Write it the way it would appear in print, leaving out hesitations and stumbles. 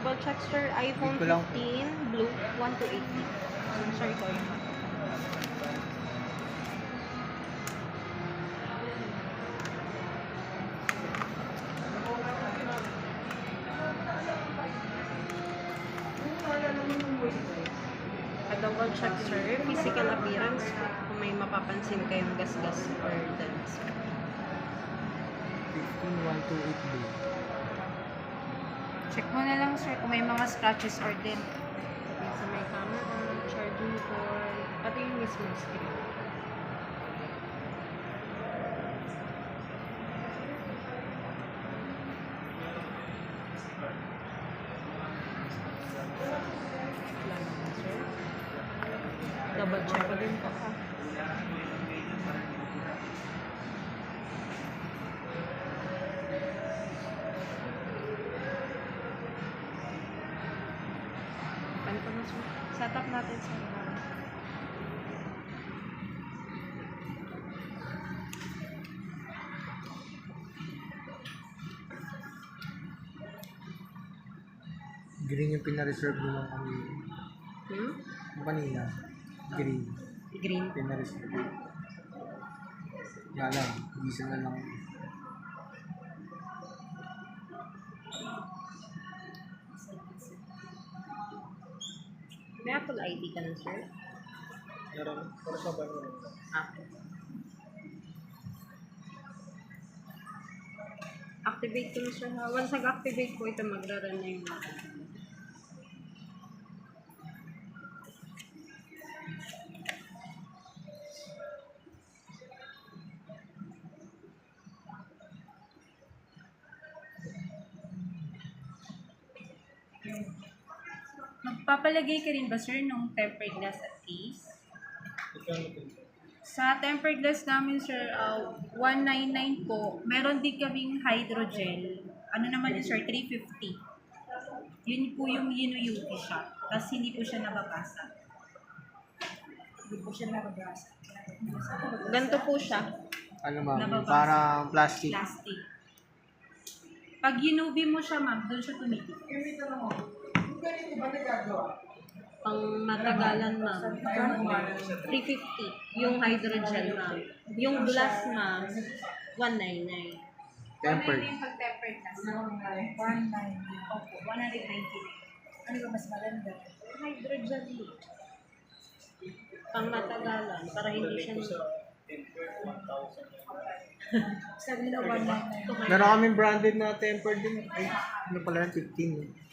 Double check sir, iPhone Wait ko lang. 15, blue, 1280. Sorry ko yun. Double check sir, physical appearance, kung may mapapansin kayong gasgas or dents. 15,128 blue. Check mo na lang sir kung may mga scratches or dent. Sa may camera, charging cord, pati yung mismo screen. Wala naman, sir. Double check ko din po ha. Ano pa mas setup natin sa Green yung pina-reserve mo ng kami. Yung kanina. Green. green. Pina-reserve. Yan lang. Gising na lang. May Apple ID ka na, sir? Meron. Para sa bago. Ah. Activate ko na siya ha. Once nag-activate ko, ito magra-run na yung Magpapalagay ka rin ba sir nung tempered glass at case? Sa tempered glass namin sir, 199 po. Meron din kaming hydrogel. Ano naman yun sir? 350. Yun po yung Yinuyuki siya. Tapos hindi po siya nababasa. Hindi po siya nababasa. ganito po siya. Ano ma'am? Nababasa. Parang plastic. Plastic. Pag yinubi mo siya ma'am, doon siya tumitik. Pang matagalan, ma'am. 350. Yung hydrogel, ma'am. Yung glass, ma'am, 199. Tempered. Pag tempered glass. 190. Opo, 190. Ano ba mas maganda? Hydrogel. Pang matagalan, para hindi siya... Sabi nila 199. Meron kaming branded na tempered din. Ay, ano pala yan? 15.